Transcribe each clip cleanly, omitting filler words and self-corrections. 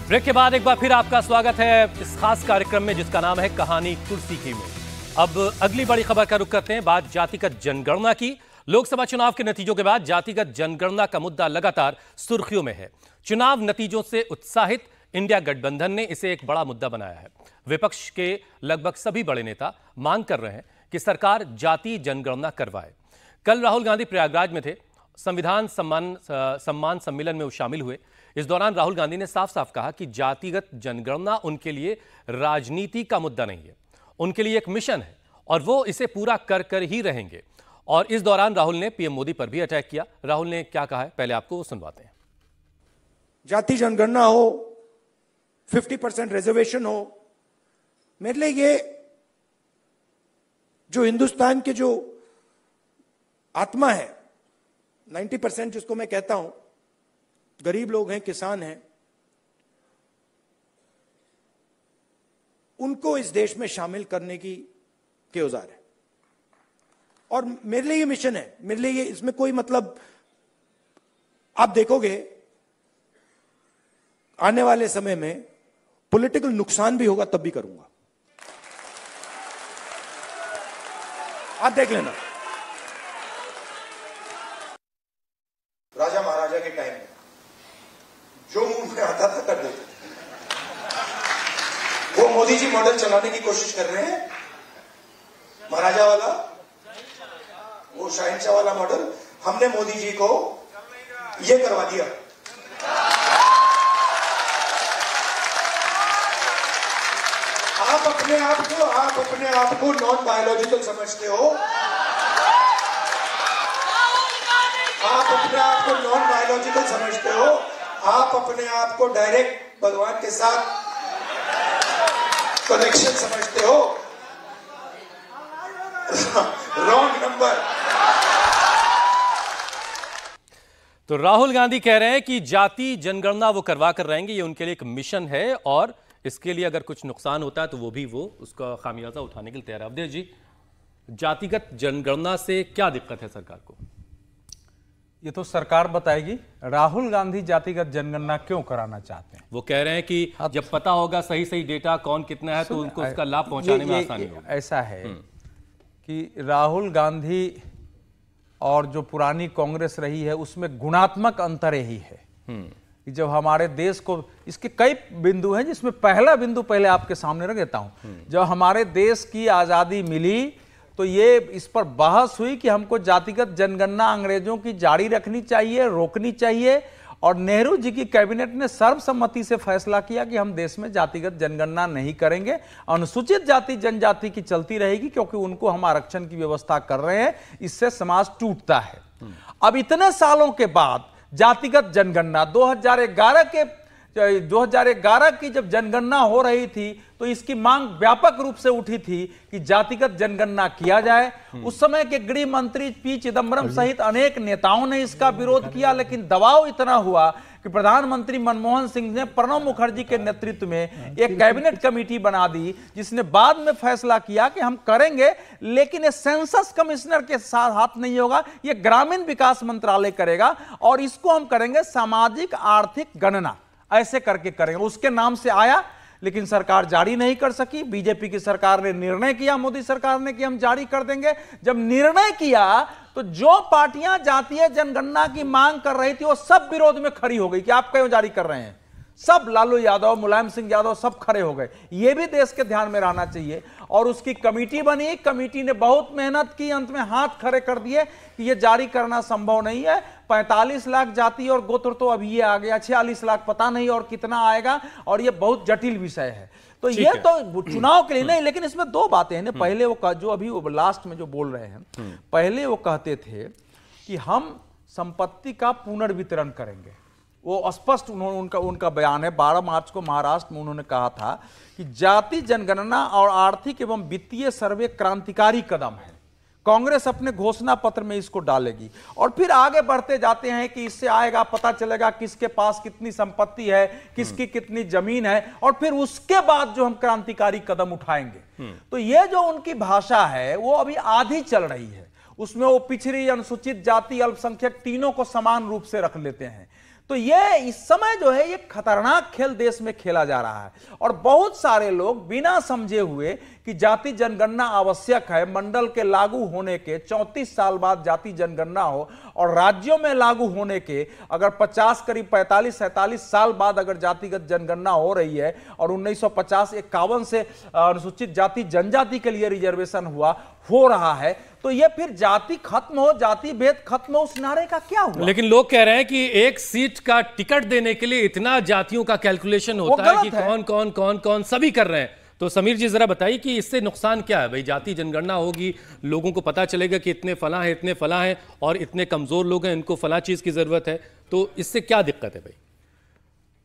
Break के बाद एक बार फिर आपका स्वागत है इस खास कार्यक्रम में जिसका नाम है कहानी कुर्सी की में। अब अगली बड़ी खबर का रुख करते हैं। बात जातिगत जनगणना की। लोकसभा चुनाव के नतीजों के बाद जातिगत जनगणना का मुद्दा लगातार सुर्खियों में है। चुनाव नतीजों से उत्साहित इंडिया गठबंधन ने इसे एक बड़ा मुद्दा बनाया है। विपक्ष के लगभग सभी बड़े नेता मांग कर रहे हैं कि सरकार जाति जनगणना करवाए। कल राहुल गांधी प्रयागराज में थे। संविधान सम्मान सम्मेलन में वो शामिल हुए। इस दौरान राहुल गांधी ने साफ साफ कहा कि जातिगत जनगणना उनके लिए राजनीति का मुद्दा नहीं है, उनके लिए एक मिशन है और वो इसे पूरा कर ही रहेंगे। और इस दौरान राहुल ने पीएम मोदी पर भी अटैक किया। राहुल ने क्या कहा है, पहले आपको वो सुनवाते हैं। जाति जनगणना हो, 50% रिजर्वेशन हो, मेरे लिए ये जो हिंदुस्तान के जो आत्मा है, 90% जिसको मैं कहता हूं, गरीब लोग हैं, किसान हैं, उनको इस देश में शामिल करने के औजार है। और मेरे लिए ये मिशन है, मेरे लिए ये, इसमें कोई मतलब, आप देखोगे आने वाले समय में पॉलिटिकल नुकसान भी होगा तब भी करूंगा, आप देख लेना। राजा महाराजा के टाइम में जो मुंह में आता था कर देते, वो मोदी जी मॉडल चलाने की कोशिश कर रहे हैं। महाराजा वाला, वो शहंशाह वाला मॉडल हमने मोदी जी को ये करवा दिया। आप अपने आप को नॉन बायोलॉजिकल समझते हो, आप अपने आप को नॉन बायोलॉजिकल समझते हो, आप अपने आप को डायरेक्ट भगवान के साथ कनेक्शन समझते हो। Wrong number. तो राहुल गांधी कह रहे हैं कि जाति जनगणना वो करवा कर रहेंगे, ये उनके लिए एक मिशन है और इसके लिए अगर कुछ नुकसान होता है तो वो उसका खामियाजा उठाने के लिए तैयार है। अवधेश जी, जातिगत जनगणना से क्या दिक्कत है सरकार को? ये तो सरकार बताएगी। राहुल गांधी जातिगत जनगणना क्यों कराना चाहते हैं? वो कह रहे हैं कि जब पता होगा सही डेटा कौन कितना है तो उनको उसका लाभ पहुंचाने में आसानी होगी। ऐसा है कि राहुल गांधी और जो पुरानी कांग्रेस रही है उसमें गुणात्मक अंतर यही है कि जब हमारे देश को, इसके कई बिंदु हैं जिसमें पहला बिंदु पहले आपके सामने रख देता हूं। जब हमारे देश की आजादी मिली तो ये इस पर बहस हुई कि हमको जातिगत जनगणना अंग्रेजों की जारी रखनी चाहिए, रोकनी चाहिए, और नेहरू जी की कैबिनेट ने सर्वसम्मति से फैसला किया कि हम देश में जातिगत जनगणना नहीं करेंगे, अनुसूचित जाति जनजाति की चलती रहेगी क्योंकि उनको हम आरक्षण की व्यवस्था कर रहे हैं, इससे समाज टूटता है। अब इतने सालों के बाद जातिगत जनगणना 2011 की जब जनगणना हो रही थी तो इसकी मांग व्यापक रूप से उठी थी कि जातिगत जनगणना किया जाए। उस समय के गृह मंत्री पी चिदंबरम सहित अनेक नेताओं ने इसका विरोध किया, लेकिन दबाव इतना हुआ कि प्रधानमंत्री मनमोहन सिंह ने प्रणब मुखर्जी के नेतृत्व में एक कैबिनेट कमेटी बना दी जिसने बाद में फैसला किया कि हम करेंगे, लेकिन ये सेंसस कमिश्नर के साथ हाथ नहीं होगा, ये ग्रामीण विकास मंत्रालय करेगा और इसको हम करेंगे सामाजिक आर्थिक गणना, ऐसे करके करेंगे। उसके नाम से आया लेकिन सरकार जारी नहीं कर सकी। बीजेपी की सरकार ने निर्णय किया, मोदी सरकार ने, कि हम जारी कर देंगे। जब निर्णय किया तो जो पार्टियां जातीय जनगणना की मांग कर रही थी वो सब विरोध में खड़ी हो गई कि आप क्यों जारी कर रहे हैं। सब, लालू यादव, मुलायम सिंह यादव, सब खड़े हो गए। ये भी देश के ध्यान में रहना चाहिए। और उसकी कमेटी बनी, कमेटी ने बहुत मेहनत की, अंत में हाथ खड़े कर दिए कि ये जारी करना संभव नहीं है। 45 लाख जाति और गोत्र तो अभी ये आ गया, 46 लाख पता नहीं और कितना आएगा, और ये बहुत जटिल विषय है। तो ये तो चुनाव के लिए नहीं, लेकिन इसमें दो बातें हैं। पहले वो जो अभी वो लास्ट में जो बोल रहे हैं, पहले वो कहते थे कि हम संपत्ति का पुनर्वितरण करेंगे। वो स्पष्ट उनका बयान है। 12 मार्च को महाराष्ट्र में उन्होंने कहा था कि जाति जनगणना और आर्थिक एवं वित्तीय सर्वे क्रांतिकारी कदम है। कांग्रेस अपने घोषणा पत्र में इसको डालेगी और फिर आगे बढ़ते जाते हैं कि इससे आएगा, पता चलेगा किसके पास कितनी संपत्ति है, किसकी कितनी जमीन है, और फिर उसके बाद जो हम क्रांतिकारी कदम उठाएंगे। तो ये जो उनकी भाषा है वो अभी आधी चल रही है। उसमें वो पिछड़ी, अनुसूचित जाति, अल्पसंख्यक तीनों को समान रूप से रख लेते हैं। तो ये इस समय जो है ये खतरनाक खेल देश में खेला जा रहा है और बहुत सारे लोग बिना समझे हुए कि जाति जनगणना आवश्यक है, मंडल के लागू होने के 34 साल बाद जाति जनगणना हो और राज्यों में लागू होने के अगर 50 करीब 45-47 साल बाद अगर जातिगत जनगणना हो रही है और 1950-51 से अनुसूचित जाति जनजाति के लिए रिजर्वेशन हो रहा है, तो ये फिर जाति खत्म हो, जाति भेद खत्म हो, उस नारे का क्या हुआ? लेकिन लोग कह रहे हैं कि एक सीट का टिकट देने के लिए इतना जातियों का कैलकुलेशन होता है कि कौन सभी कर रहे हैं। तो समीर जी जरा बताइए कि इससे नुकसान क्या है? भाई जाति जनगणना होगी, लोगों को पता चलेगा कि इतने फला है, इतने फला है और इतने कमजोर लोग हैं, इनको फला चीज की जरूरत है, तो इससे क्या दिक्कत है भाई?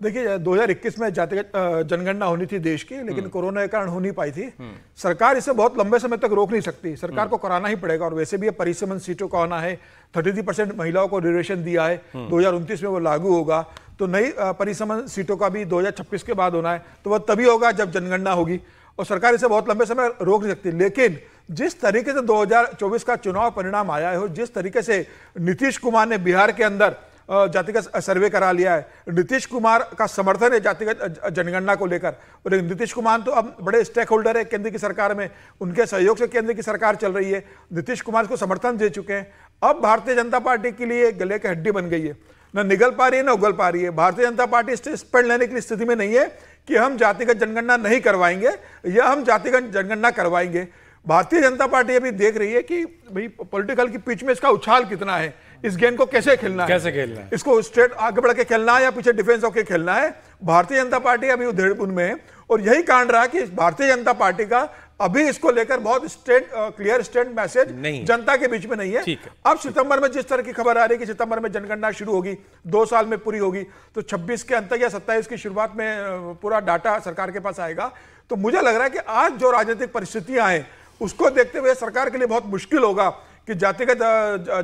देखिए 2021 में जातिगत जनगणना होनी थी देश की, लेकिन कोरोना के कारण हो नहीं पाई थी। सरकार इसे बहुत लंबे समय तक रोक नहीं सकती, सरकार को कराना ही पड़ेगा। और वैसे भी परिसीमन सीटों का होना है, 33% महिलाओं को रिजर्वेशन दिया है, 2029 में वो लागू होगा। तो नई परिसीमन सीटों का भी 2026 के बाद होना है, तो वह तभी होगा जब जनगणना होगी और सरकार इसे बहुत लंबे समय रोक नहीं सकती। लेकिन जिस तरीके से 2024 का चुनाव परिणाम आया है, जिस तरीके से नीतीश कुमार ने बिहार के अंदर जातिगत सर्वे करा लिया है, नीतीश कुमार का समर्थन है जातिगत जनगणना को लेकर। और नीतीश कुमार तो अब बड़े स्टेक होल्डर है केंद्र की सरकार में, उनके सहयोग से केंद्र की सरकार चल रही है, नीतीश कुमार को समर्थन दे चुके हैं। अब भारतीय जनता पार्टी के लिए गले की हड्डी बन गई है, न निगल पा रही है न उगल पा रही है। भारतीय जनता पार्टी स्टैंड लेने की स्थिति में नहीं है कि हम जातिगत जनगणना नहीं करवाएंगे या हम जातिगत जनगणना करवाएंगे। भारतीय जनता पार्टी अभी देख रही है कि भाई पॉलिटिकल की पिच में इसका उछाल कितना है, इस गेम को कैसे खेलना है, इसको स्ट्रेट आगे बढ़ के खेलना है या पीछे डिफेंस होकर खेलना है। भारतीय जनता पार्टी अभी उधेड़पुन में है और यही कारण रहा कि भारतीय जनता पार्टी का अभी इसको लेकर बहुत क्लियर स्टैंड मैसेज जनता के बीच में नहीं है। अब सितंबर में जिस तरह की खबर आ रही है कि सितंबर में जनगणना शुरू होगी, 2 साल में पूरी होगी, तो 26 के अंत या 27 की शुरुआत में पूरा डाटा सरकार के पास आएगा। तो मुझे लग रहा है कि आज जो राजनीतिक परिस्थितियां हैं उसको देखते हुए सरकार के लिए बहुत मुश्किल होगा कि जातिगत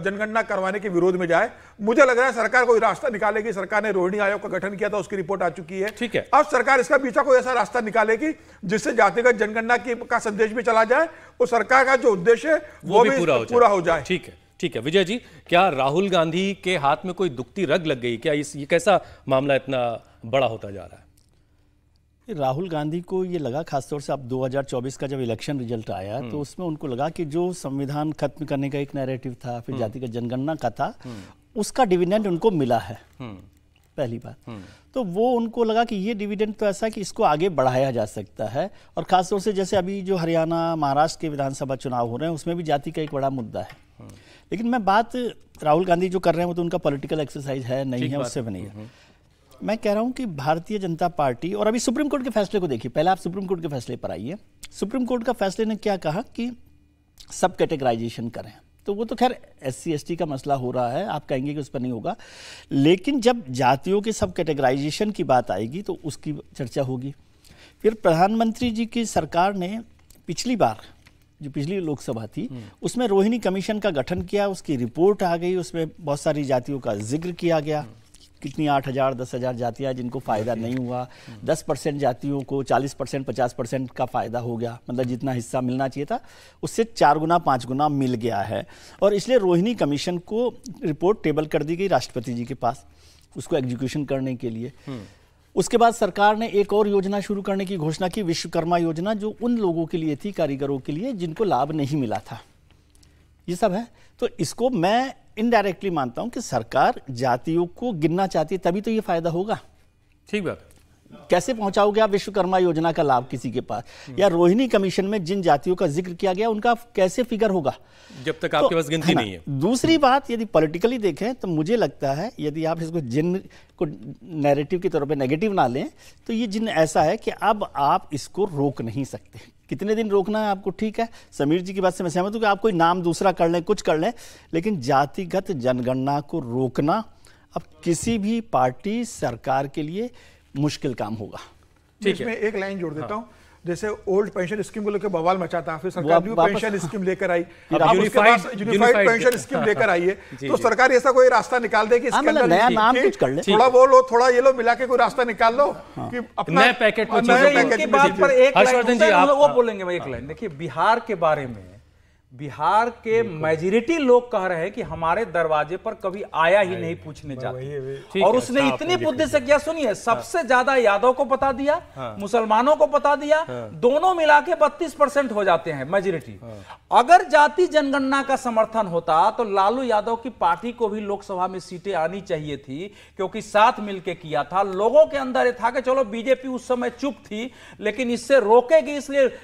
जनगणना करवाने के विरोध में जाए। मुझे लग रहा है सरकार कोई रास्ता निकालेगी। सरकार ने रोहिणी आयोग का गठन किया था, उसकी रिपोर्ट आ चुकी है। ठीक है, अब सरकार इसका पीछा कोई ऐसा रास्ता निकालेगी जिससे जातिगत जनगणना का संदेश भी चला जाए और सरकार का जो उद्देश्य है वो भी पूरा हो जाए। ठीक है, ठीक है। विजय जी, क्या राहुल गांधी के हाथ में कोई दुखती रग लग गई क्या? ये कैसा मामला इतना बड़ा होता जा रहा है? राहुल गांधी को ये लगा, खासतौर से अब 2024 का जब इलेक्शन रिजल्ट आया तो उसमें उनको लगा कि जो संविधान खत्म करने का एक नैरेटिव था, फिर जातिगत जनगणना का था, उसका डिविडेंड उनको मिला है पहली बात। तो वो उनको लगा कि ये डिविडेंड तो ऐसा कि इसको आगे बढ़ाया जा सकता है। और खासतौर से जैसे अभी जो हरियाणा महाराष्ट्र के विधानसभा चुनाव हो रहे हैं उसमें भी जाति का एक बड़ा मुद्दा है। लेकिन मैं बात राहुल गांधी जो कर रहे हैं वो तो उनका पॉलिटिकल एक्सरसाइज है, नहीं है, उससे भी नहीं है। मैं कह रहा हूं कि भारतीय जनता पार्टी, और अभी सुप्रीम कोर्ट के फैसले को देखिए, पहले आप सुप्रीम कोर्ट के फैसले पर आइए। सुप्रीम कोर्ट का फैसले ने क्या कहा कि सब कैटेगराइजेशन करें, तो वो तो खैर SC ST का मसला हो रहा है, आप कहेंगे कि उस पर नहीं होगा। लेकिन जब जातियों के सब कैटेगराइजेशन की बात आएगी तो उसकी चर्चा होगी। फिर प्रधानमंत्री जी की सरकार ने पिछली बार जो पिछली लोकसभा थी उसमें रोहिणी कमीशन का गठन किया, उसकी रिपोर्ट आ गई, उसमें बहुत सारी जातियों का जिक्र किया गया, कितनी 8,000 10,000 जातियाँ जिनको फ़ायदा नहीं हुआ, 10% जातियों को 40% 50% का फ़ायदा हो गया, मतलब जितना हिस्सा मिलना चाहिए था उससे 4 गुना 5 गुना मिल गया है। और इसलिए रोहिणी कमीशन को रिपोर्ट टेबल कर दी गई राष्ट्रपति जी के पास उसको एग्जीक्यूशन करने के लिए। उसके बाद सरकार ने एक और योजना शुरू करने की घोषणा की, विश्वकर्मा योजना, जो उन लोगों के लिए थी, कारीगरों के लिए, जिनको लाभ नहीं मिला था। ये सब है। तो इसको मैं इनडायरेक्टली मानता हूं कि सरकार जातियों को गिनना चाहती है, तभी तो ये फायदा होगा। ठीक बात। कैसे पहुंचाओगे आप विश्वकर्मा योजना का लाभ किसी के पास, या रोहिणी कमीशन में जिन जातियों का जिक्र किया गया उनका कैसे फिगर होगा जब तक आपके पास गिनती नहीं है। दूसरी बात, यदि पॉलिटिकली देखें तो मुझे लगता है यदि आप इसको जिन को नैरेटिव के तौर पे नेगेटिव ना लें तो ये जिन ऐसा है कि अब आप इसको रोक नहीं सकते। कितने दिन रोकना है आपको, ठीक है, समीर जी की बात से मैं सहमत हूं कि आप कोई नाम दूसरा कर लें, कुछ कर लें, लेकिन जातिगत जनगणना को रोकना अब किसी भी पार्टी सरकार के लिए मुश्किल काम होगा। ठीक है, इसमें एक लाइन जोड़ देता हूं। जैसे ओल्ड पेंशन स्कीम को लेकर बवाल मचा था, फिर सरकार न्यू पेंशन स्कीम लेकर आई, यूनिफाइड पेंशन स्कीम लेकर आई है, तो सरकार ऐसा कोई रास्ता निकाल दे कि इसके अंदर नया नाम कुछ कर ले, थोड़ा वो लो थोड़ा ये लो, मिला के कोई रास्ता निकाल लो कि अपना नए पैकेट में की बात पर एक लाइन वो बोलेंगे। एक लाइन देखिए, बिहार के बारे में बिहार के मेजॉरिटी लोग कह रहे हैं कि हमारे दरवाजे पर कभी आया ही नहीं पूछने जाते। और उसने इतनी बुद्धि से किया, सुनिए, सबसे ज्यादा यादव को बता दिया, मुसलमानों को बता दिया, दोनों मिला के 32% हो जाते हैं मेजॉरिटी। अगर जाति जनगणना का समर्थन होता तो लालू यादव की पार्टी को भी लोकसभा में सीटें आनी चाहिए थी, क्योंकि साथ मिलकर किया था। लोगों के अंदर ये था कि चलो बीजेपी उस समय चुप थी लेकिन इससे रोकेगी,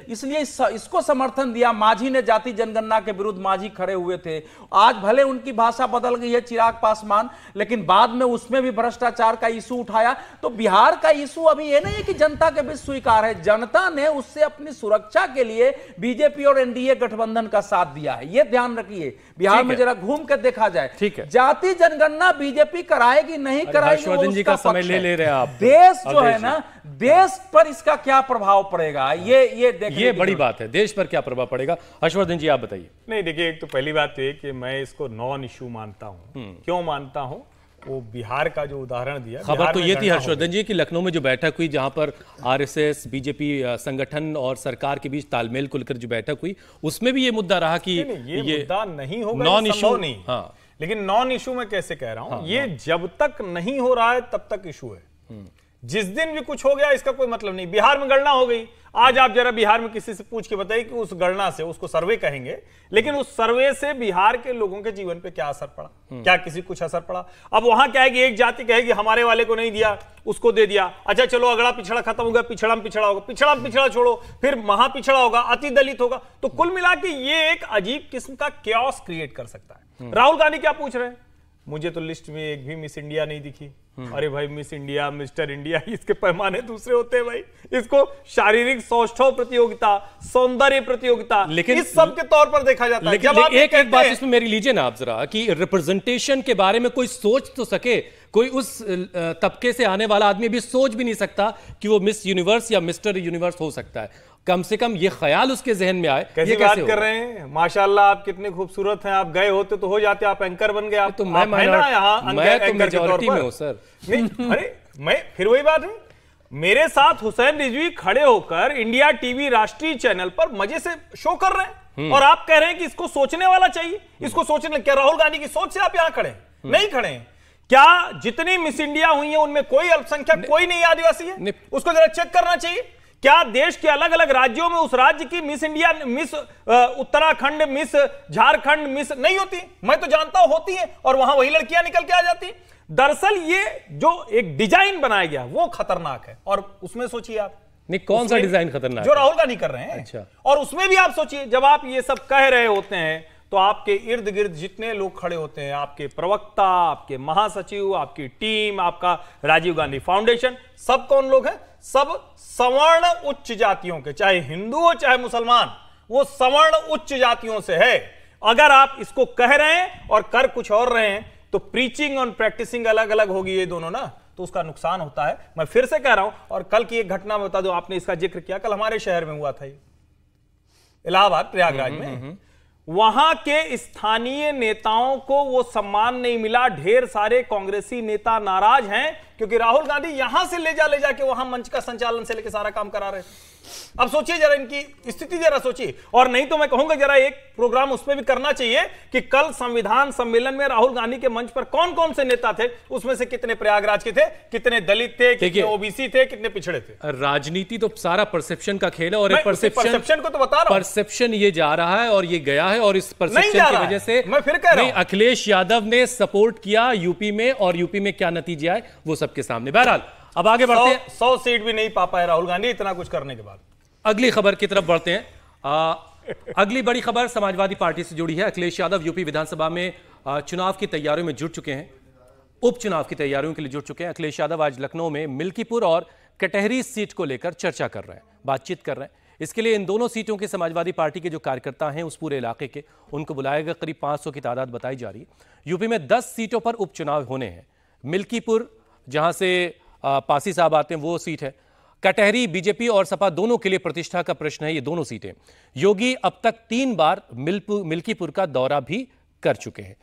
इसलिए इसको समर्थन दिया। मांझी ने जाति जनगणना के विरुद्ध मांझी खड़े हुए थे। आज भले उनकी भाषा बदल गई है, चिराग पासवान, लेकिन बाद में उसमें भी भ्रष्टाचार का इशू उठाया। तो बिहार का इशू अभी ये नहीं है कि जनता के बीच स्वीकार है, जनता ने उससे अपनी सुरक्षा के लिए बीजेपी और एनडीए गठबंधन का साथ दिया है। ये ध्यान रखिए, बिहार में जरा घूम कर देखा जाए। ठीक है, जाति जनगणना बीजेपी कराएगी नहीं कराएगी, हर्षवर्धन जी का समय ले रहे हैं आप। देश जो है ना, देश पर इसका क्या प्रभाव पड़ेगा, ये बड़ी बात है। देश पर क्या प्रभाव पड़ेगा, हर्षवर्धन जी आप बताइए। नहीं, देखिए, एक तो पहली बात तो ये कि मैं इसको नॉन इशू मानता हूं। क्यों मानता हूं? वो बिहार का जो उदाहरण दिया, खबर तो ये थी हर्षवर्धन जी कि लखनऊ में जो बैठक हुई, जहां पर आरएसएस, बीजेपी संगठन और सरकार के बीच तालमेल को लेकर जो बैठक हुई, उसमें भी ये मुद्दा रहा कि ये मुद्दा नहीं होगा, नॉन इशू नहीं। हाँ, लेकिन नॉन इशू में कैसे कह रहा हूं, ये जब तक नहीं हो रहा है तब तक इशू है। जिस दिन भी कुछ हो गया इसका कोई मतलब नहीं। बिहार में गणना हो गई, आज आप जरा बिहार में किसी से पूछ के बताइए कि उस गणना से, उसको सर्वे कहेंगे, लेकिन उस सर्वे से बिहार के लोगों के जीवन पे क्या असर पड़ा? क्या किसी कुछ असर पड़ा? अब वहां क्या है कि एक जाति कहेगी हमारे वाले को नहीं दिया, उसको दे दिया, अच्छा चलो अगला पिछड़ा खत्म हो गया, पिछड़ा में पिछड़ा होगा, पिछड़ा में पिछड़ा छोड़ो, फिर महापिछड़ा होगा, अति दलित होगा। तो कुल मिला के ये एक अजीब किस्म का क्योस क्रिएट कर सकता है। राहुल गांधी क्या पूछ रहे हैं? मुझे तो लिस्ट में एक भी मिस इंडिया नहीं दिखी। अरे भाई, मिस इंडिया, मिस्टर इंडिया, इसके पैमाने दूसरे होते हैं भाई। इसको शारीरिक सौष्ठव प्रतियोगिता, सौंदर्य प्रतियोगिता, लेकिन इस सब के तौर पर देखा जाता है। जब एक बात इसमें मेरी लीजिए ना आप जरा, कि रिप्रेजेंटेशन के बारे में कोई सोच तो सके। कोई उस तबके से आने वाला आदमी भी सोच भी नहीं सकता कि वो मिस यूनिवर्स या मिस्टर यूनिवर्स हो सकता है। कम से कम ये ख्याल उसके जहन में आए। कैसी बात कर रहे हैं? माशाल्लाह, आप कितने खूबसूरत हैं। आप गए होते तो हो जाते, आप एंकर बन गए। आप तो मैं मेजॉरिटी में हूं सर। नहीं, अरे मैं फिर वही बात है, मेरे साथ हुसैन रिजवी खड़े होकर इंडिया टीवी राष्ट्रीय चैनल पर मजे से शो कर रहे हैं, और आप कह रहे हैं कि इसको सोचने वाला चाहिए, इसको सोचने। क्या राहुल गांधी की सोच से आप यहां खड़े? नहीं खड़े हैं। क्या जितनी मिस इंडिया हुई है उनमें कोई अल्पसंख्यक, कोई नहीं आदिवासी है? उसको जरा चेक करना चाहिए। क्या देश के अलग अलग राज्यों में उस राज्य की miss India, miss Uttarakhand, miss Jharkhand miss नहीं होती? मैं तो जानता हूं होती है, और वहां वही लड़कियां निकल के आ जाती। दरअसल ये जो एक डिजाइन बनाया गया वो खतरनाक है, और उसमें सोचिए आप। नहीं, कौन सा डिजाइन खतरनाक? जो राहुल गांधी कर रहे हैं। अच्छा। और उसमें भी आप सोचिए, जब आप ये सब कह रहे होते हैं तो आपके इर्द गिर्द जितने लोग खड़े होते हैं, आपके प्रवक्ता, आपके महासचिव, आपकी टीम, आपका राजीव गांधी फाउंडेशन, सब कौन लोग हैं? सब सवर्ण उच्च जातियों के, चाहे हिंदू हो चाहे मुसलमान, वो सवर्ण उच्च जातियों से है। अगर आप इसको कह रहे हैं और कर कुछ और रहे हैं, तो प्रीचिंग और प्रैक्टिसिंग अलग अलग होगी ये दोनों ना, तो उसका नुकसान होता है। मैं फिर से कह रहा हूं, और कल की एक घटना बता दो, आपने इसका जिक्र किया, कल हमारे शहर में हुआ था ये, इलाहाबाद, प्रयागराज में। वहां के स्थानीय नेताओं को वो सम्मान नहीं मिला। ढेर सारे कांग्रेसी नेता नाराज हैं क्योंकि राहुल गांधी यहां से ले जाके वहां मंच का संचालन से लेकर सारा काम करा रहे थे। अब सोचिए जरा, इनकी स्थिति जरा सोचिए। और नहीं तो मैं कहूंगा जरा एक प्रोग्राम उसमें भी करना चाहिए कि कल संविधान सम्मेलन में राहुल गांधी के मंच पर कौन कौन से नेता थे, उसमें से कितने प्रयागराज के थे, कितने दलित थे, कितने ओबीसी थे, कितने पिछड़े थे। राजनीति तो सारा परसेप्शन का खेल है, और परसेप्शन को तो बता रहा हूं, परसेप्शन ये जा रहा है और ये गया है, और इस परसेप्शन की वजह से मैं फिर कह रहा हूं, अखिलेश यादव ने सपोर्ट किया यूपी में, और यूपी में क्या नतीजे आए वो सबके सामने। बहरहाल अब आगे बढ़ते हैं। 100 सीट भी नहीं पा पाए राहुल गांधी इतना कुछ करने के बाद। अगली खबर की तरफ बढ़ते हैं। अगली बड़ी खबर समाजवादी पार्टी से जुड़ी है। अखिलेश यादव यूपी विधानसभा में चुनाव की तैयारियों में जुट चुके हैं, उपचुनाव की तैयारियों के लिए जुट चुके हैं। अखिलेश यादव आज लखनऊ में मिल्कीपुर और कटहरी सीट को लेकर चर्चा कर रहे हैं, बातचीत कर रहे हैं। इसके लिए इन दोनों सीटों के समाजवादी पार्टी के जो कार्यकर्ता हैं उस पूरे इलाके के, उनको बुलाया गया। करीब 500 की तादाद बताई जा रही है। यूपी में 10 सीटों पर उपचुनाव होने हैं। मिल्कीपुर, जहां से पासी साहब आते हैं, वो सीट है। कटहरी बीजेपी और सपा दोनों के लिए प्रतिष्ठा का प्रश्न है ये दोनों सीटें। योगी अब तक 3 बार मिल्कीपुर का दौरा भी कर चुके हैं।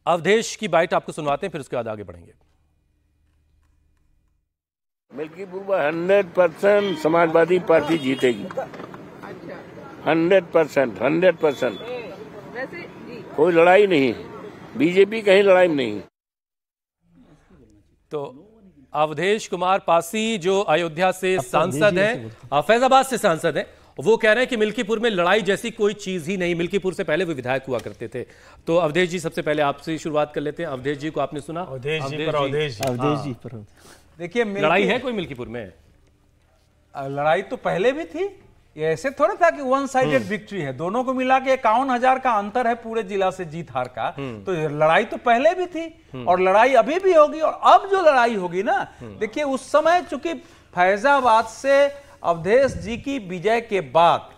अवधेश की बाइट आपको सुनवाते हैं, फिर उसके बाद आगे बढ़ेंगे। मिल्कीपुर में 100% समाजवादी पार्टी जीतेगी। 100%। कोई लड़ाई नहीं, बीजेपी कहीं लड़ाई में नहीं। तो अवधेश कुमार पासी जो अयोध्या से सांसद हैं, फैजाबाद से सांसद हैं, वो कह रहे हैं कि मिल्कीपुर में लड़ाई जैसी कोई चीज ही नहीं। मिल्कीपुर से पहले वो विधायक हुआ करते थे। तो अवधेश जी, सबसे पहले आपसे शुरुआत कर लेते हैं। अवधेश जी को आपने सुना? अवधेश जी पर देखिए, लड़ाई है कोई मिल्कीपुर में? लड़ाई तो पहले भी थी। ये ऐसे थोड़ा था कि वन साइडेड विक्ट्री है। दोनों को मिला के 51,000 का अंतर है पूरे जिला से जीत हार का। तो लड़ाई तो पहले भी थी और लड़ाई अभी भी होगी। और अब जो लड़ाई होगी ना, देखिए उस समय चूंकि फैजाबाद से अवधेश जी की विजय के बाद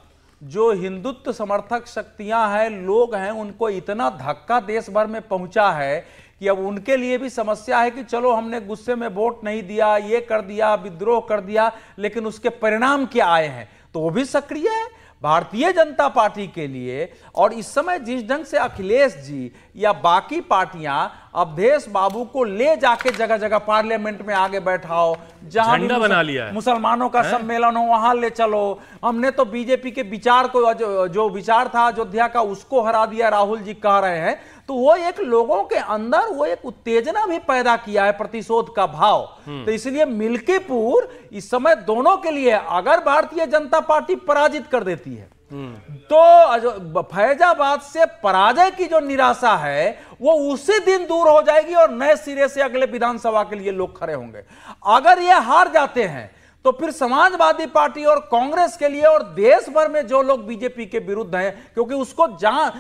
जो हिंदुत्व समर्थक शक्तियां हैं, लोग हैं, उनको इतना धक्का देश भर में पहुंचा है कि अब उनके लिए भी समस्या है कि चलो हमने गुस्से में वोट नहीं दिया, ये कर दिया, विद्रोह कर दिया, लेकिन उसके परिणाम क्या आए हैं। तो वो भी सक्रिय है भारतीय जनता पार्टी के लिए। और इस समय जिस ढंग से अखिलेश जी या बाकी पार्टियां अवधेश बाबू को ले जाके जगह जगह पार्लियामेंट में आगे बैठाओ, जहां झंडा बना लिया है, मुसलमानों का सम्मेलन हो वहां ले चलो, हमने तो बीजेपी के विचार को जो विचार था अयोध्या का उसको हरा दिया, राहुल जी कह रहे हैं। तो वो एक लोगों के अंदर वो एक उत्तेजना भी पैदा किया है, प्रतिशोध का भाव। तो इसलिए मिल्कीपुर इस समय दोनों के लिए, अगर भारतीय जनता पार्टी पराजित कर देती है तो फैजाबाद से पराजय की जो निराशा है वो उसी दिन दूर हो जाएगी और नए सिरे से अगले विधानसभा के लिए लोग खड़े होंगे। अगर ये हार जाते हैं तो फिर समाजवादी पार्टी और कांग्रेस के लिए और देश भर में जो लोग बीजेपी के विरुद्ध हैं, क्योंकि उसको जहां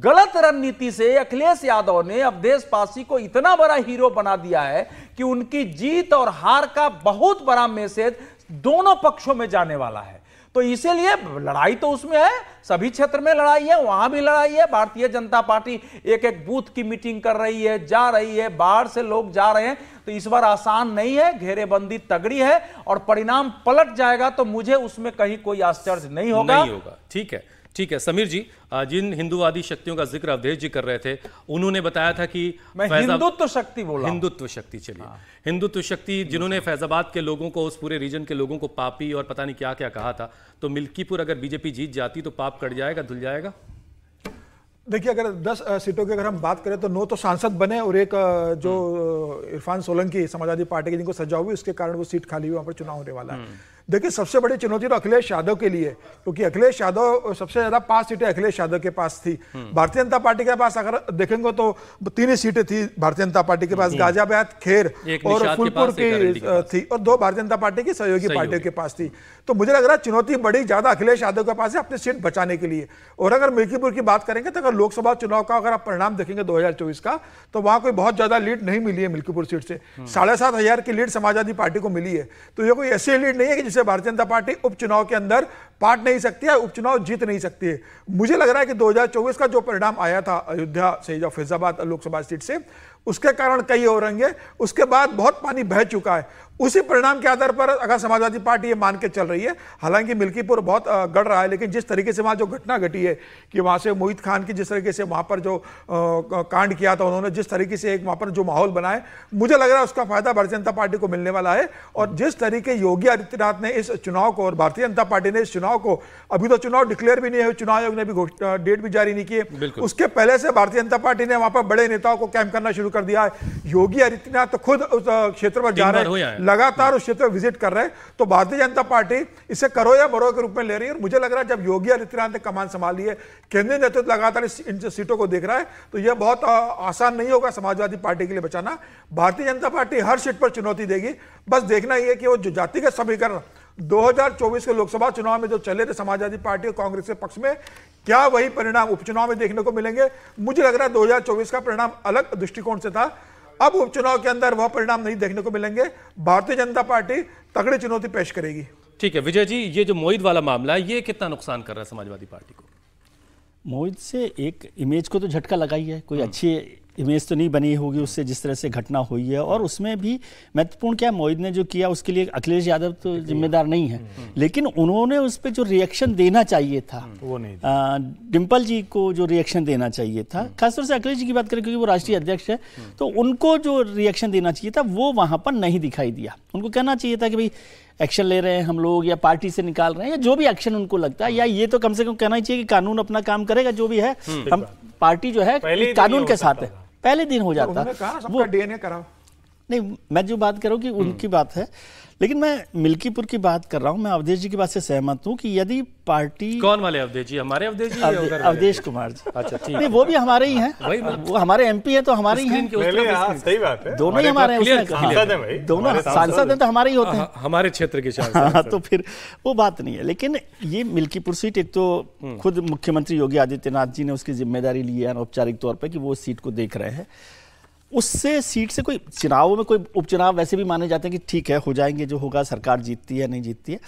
गलत रणनीति से अखिलेश यादव ने अवधेश पासी को इतना बड़ा हीरो बना दिया है कि उनकी जीत और हार का बहुत बड़ा मैसेज दोनों पक्षों में जाने वाला है। तो इसीलिए लड़ाई तो उसमें है, सभी क्षेत्र में लड़ाई है, वहां भी लड़ाई है। भारतीय जनता पार्टी एक एक बूथ की मीटिंग कर रही है, जा रही है, बाहर से लोग जा रहे हैं। तो इस बार आसान नहीं है, घेरेबंदी तगड़ी है और परिणाम पलट जाएगा तो मुझे उसमें कहीं कोई आश्चर्य नहीं होगा। ठीक है, ठीक है। समीर जी, जिन हिंदूवादी शक्तियों का जिक्र अवधेश जी कर रहे थे, उन्होंने बताया था कि मैं हिंदुत्व शक्ति बोला, हिंदुत्व शक्ति, चलिए हिंदुत्व शक्ति, जिन्होंने फैजाबाद के लोगों को, उस पूरे रीजन के लोगों को पापी और पता नहीं क्या क्या कहा था। तो मिल्कीपुर अगर बीजेपी जीत जाती तो पाप कट जाएगा, धुल जाएगा? देखिए, अगर 10 सीटों की अगर हम बात करें तो 9 तो सांसद बने और एक जो इरफान सोलंकी समाजवादी पार्टी के जिनको सजा हुई, उसके कारण वो सीट खाली हुई, वहां पर चुनाव होने वाला है। देखिए, सबसे बड़ी चुनौती तो अखिलेश यादव के लिए, क्योंकि अखिलेश यादव सबसे ज्यादा 5 सीटें अखिलेश यादव के पास थी। भारतीय जनता पार्टी के पास अगर देखेंगे तो 3 ही सीटें थी भारतीय जनता पार्टी के पास, गाजियाबाद, खेर और फूलपुर की थी, और 2 भारतीय जनता पार्टी की सहयोगी पार्टियों के पास थी। तो मुझे लग रहा है चुनौती बड़ी ज्यादा अखिलेश यादव के पास है अपनी सीट बचाने के लिए। और अगर मिल्कीपुर की बात करेंगे तो अगर लोकसभा चुनाव का अगर आप परिणाम देखेंगे 2024 का, तो वहां कोई बहुत ज्यादा लीड नहीं मिली है मिल्कीपुर सीट से। 7,500 की लीड समाजवादी पार्टी को मिली है। तो ये कोई ऐसी लीड नहीं है कि जिसे भारतीय जनता पार्टी उपचुनाव के अंदर पार्ट नहीं सकती है, उपचुनाव जीत नहीं सकती है। मुझे लग रहा है कि 2024 का जो परिणाम आया था अयोध्या से या फैजाबाद लोकसभा सीट से, उसके कारण कई और होंगे। उसके बाद बहुत पानी बह चुका है। उसी परिणाम के आधार पर अगर समाजवादी पार्टी ये मान के चल रही है, हालांकि मिल्कीपुर बहुत गढ़ रहा है, लेकिन जिस तरीके से वहां जो घटना घटी है कि वहां से मोहित खान की जिस तरीके से वहां पर जो कांड किया था उन्होंने, जिस तरीके से एक वहां पर जो माहौल बनाए, मुझे लग रहा है उसका फायदा भारतीय जनता पार्टी को मिलने वाला है। और जिस तरीके योगी आदित्यनाथ ने इस चुनाव को और भारतीय जनता पार्टी ने इस चुनाव को, अभी तो चुनाव डिक्लेयर भी नहीं है, चुनाव आयोग ने भी डेट भी जारी नहीं की है, उसके पहले से भारतीय जनता पार्टी ने वहां पर बड़े नेताओं को कैंप करना शुरू कर दिया है। योगी आदित्यनाथ तो खुद उस क्षेत्र पर जा रहे हैं, लगातार उस क्षेत्र विजिट कर रहे हैं। तो भारतीय जनता पार्टी इसे करो या मरो के रूप में ले रही है। और मुझे लग रहा है जब योगी आदित्यनाथ ने कमान संभाली है, केंद्रीय नेतृत्व लगातार इन सीटों को देख रहा है, तो यह बहुत आसान नहीं होगा समाजवादी पार्टी के लिए बचाना। भारतीय जनता पार्टी हर सीट पर चुनौती देगी। बस देखना ही है कि वो जो जातिगत समीकरण 2024 के लोकसभा चुनाव में जो चले थे समाजवादी पार्टी और कांग्रेस के पक्ष में, क्या वही परिणाम उपचुनाव में देखने को मिलेंगे। मुझे लग रहा है 2024 का परिणाम अलग दृष्टिकोण से था, अब उपचुनाव के अंदर वह परिणाम नहीं देखने को मिलेंगे। भारतीय जनता पार्टी तगड़ी चुनौती पेश करेगी। ठीक है विजय जी, ये जो मोहित वाला मामला है, ये कितना नुकसान कर रहा है समाजवादी पार्टी को? मोहित से एक इमेज को तो झटका लगा ही है, कोई अच्छी इमेज तो नहीं बनी होगी उससे जिस तरह से घटना हुई है। और उसमें भी महत्वपूर्ण क्या, मोहित ने जो किया उसके लिए अखिलेश यादव तो जिम्मेदार नहीं है, लेकिन उन्होंने उस पर जो रिएक्शन देना चाहिए था वो नहीं, डिम्पल जी को जो रिएक्शन देना चाहिए था, खासतौर से अखिलेश जी की बात करें क्योंकि वो राष्ट्रीय अध्यक्ष है, तो उनको जो रिएक्शन देना चाहिए था वो वहां पर नहीं दिखाई दिया। उनको कहना चाहिए था कि भाई एक्शन ले रहे हैं हम लोग, या पार्टी से निकाल रहे हैं, या जो भी एक्शन उनको लगता है, या ये तो कम से कम कहना ही चाहिए कि कानून अपना काम करेगा, जो भी है हम पार्टी जो है कानून के साथ है, पहले दिन हो जाता वो डीएनए कराओ। नहीं, मैं जो बात कर रहा हूँ कि उनकी बात है, लेकिन मैं मिल्कीपुर की बात कर रहा हूँ। मैं अवधेश जी की बात से सहमत हूँ कि यदि पार्टी, कौन वाले अवधेश जी? हमारे अवधेश जी? अवधेश कुमार जी। अच्छा, ठीक नहीं, वो भी हमारे ही हैं, वो हमारे एमपी हैं तो हमारे ही हैं, सही बात है, दोनों ही हमारे हैं, दोनों सांसद हैं तो हमारे ही होते हैं, हमारे क्षेत्र के सांसद। तो फिर वो बात नहीं है। लेकिन ये मिल्कीपुर सीट, एक तो खुद मुख्यमंत्री योगी आदित्यनाथ जी ने उसकी जिम्मेदारी ली है अनौपचारिक तौर पर कि वो सीट को देख रहे हैं। उससे सीट से कोई चुनावों में कोई उपचुनाव वैसे भी माने जाते हैं कि ठीक है हो जाएंगे, जो होगा, सरकार जीतती है नहीं जीतती है।